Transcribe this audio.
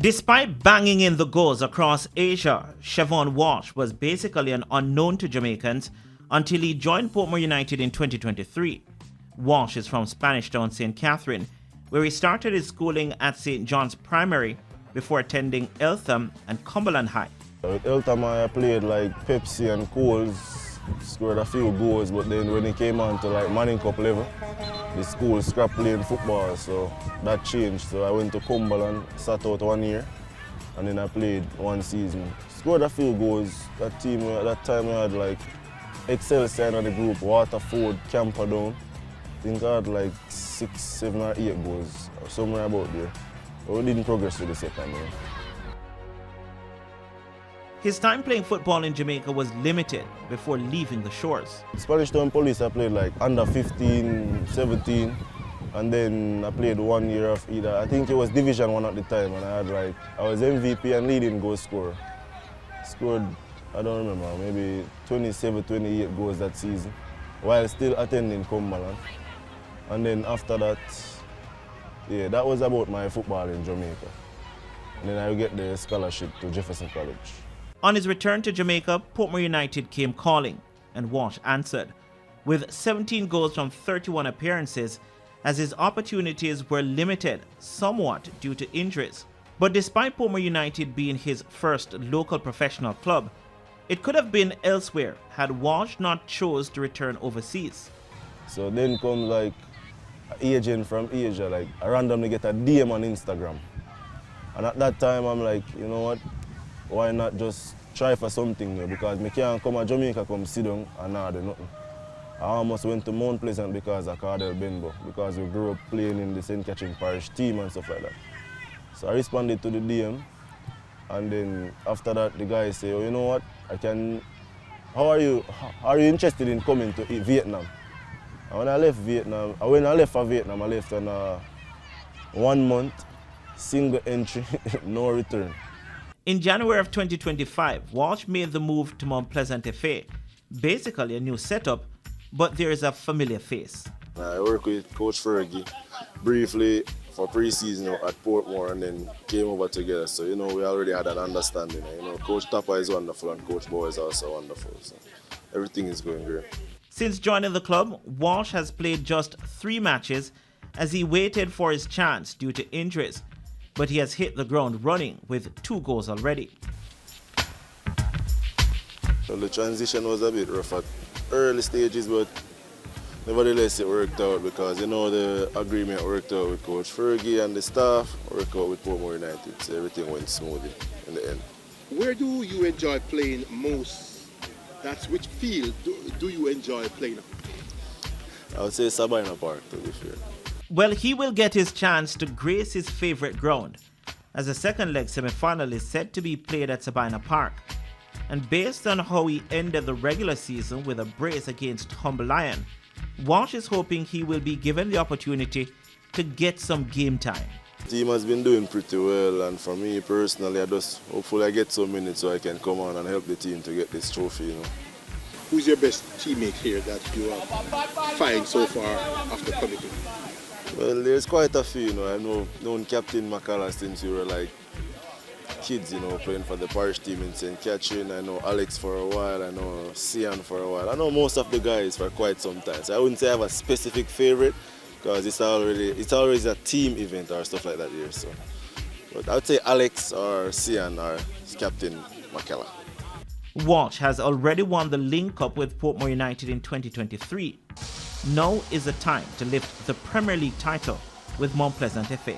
Despite banging in the goals across Asia, Chevaughn Walsh was basically an unknown to Jamaicans until he joined Portmore United in 2023. Walsh is from Spanish Town, St. Catherine, where he started his schooling at St. John's Primary before attending Eltham and Cumberland High. With Eltham, I played like Pepsi and Coles, scored a few goals, but then when it came on to like Manning Cup level, the school scrapped playing football, so that changed. So I went to Cumberland, sat out 1 year, and then I played 1 season. Scored a few goals. That team, at that time, I had like Excelsior in the group, Waterford, Camperdown. I think I had like 6, 7 or 8 goals, or somewhere about there. But we didn't progress to the second year. His time playing football in Jamaica was limited before leaving the shores. Spanish Town Police, I played like under 15, 17, and then I played 1 year of either. I think it was Division 1 at the time, and I was MVP and leading goal scorer. Scored, I don't remember, maybe 27, 28 goals that season, while still attending Cumberland. And then after that, yeah, that was about my football in Jamaica. And then I get the scholarship to Jefferson College. On his return to Jamaica, Portmore United came calling, and Walsh answered, with 17 goals from 31 appearances, as his opportunities were limited somewhat due to injuries. But despite Portmore United being his first local professional club, it could have been elsewhere had Walsh not chose to return overseas. So then come like an agent from Asia, like I randomly get a DM on Instagram. And at that time I'm like, you know what? Why not just try for something new? Because I can't come to Jamaica, come sit down and not do nothing. I almost went to Mount Pleasant because of Cardell Benbow, because we grew up playing in the St. Catherine Parish team and stuff like that. So I responded to the DM, and then after that the guy said, oh, you know what, how are you interested in coming to Vietnam? And when I left for Vietnam, I left on a 1 month, single entry, no return. In January of 2025, Walsh made the move to Mount Pleasant FA, basically a new setup, but there is a familiar face. I worked with Coach Fergie briefly for pre-season at Portmore and then came over together. So, you know, we already had an understanding. You know, Coach Tapper is wonderful and Coach Boy is also wonderful. So everything is going great. Since joining the club, Walsh has played just 3 matches as he waited for his chance due to injuries. But he has hit the ground running with 2 goals already. Well, the transition was a bit rough at early stages, but nevertheless it worked out because, you know, the agreement worked out with Coach Fergie and the staff, worked out with Portmore United, so everything went smoothly in the end. Where do you enjoy playing most? That's which field do you enjoy playing? I would say Sabina Park, to be fair. Well, he will get his chance to grace his favorite ground, as the second leg semi-final is set to be played at Sabina Park. And based on how he ended the regular season with a brace against Humble Lion, Walsh is hoping he will be given the opportunity to get some game time. The team has been doing pretty well, and for me personally, hopefully I get some minutes so I can come on and help the team to get this trophy. You know. Who's your best teammate here that you have found so far after coming in? Well, there's quite a few, you know. I've known Captain Macala since we were like kids, you know, playing for the parish team in St. Catherine. I know Alex for a while, I know Sian for a while. I know most of the guys for quite some time. So I wouldn't say I have a specific favorite because it's always a team event or stuff like that here. So, but I would say Alex or Sian or Captain Macala. Walsh has already won the Link Cup with Portmore United in 2023. Now is the time to lift the Premier League title with Mount Pleasant FA.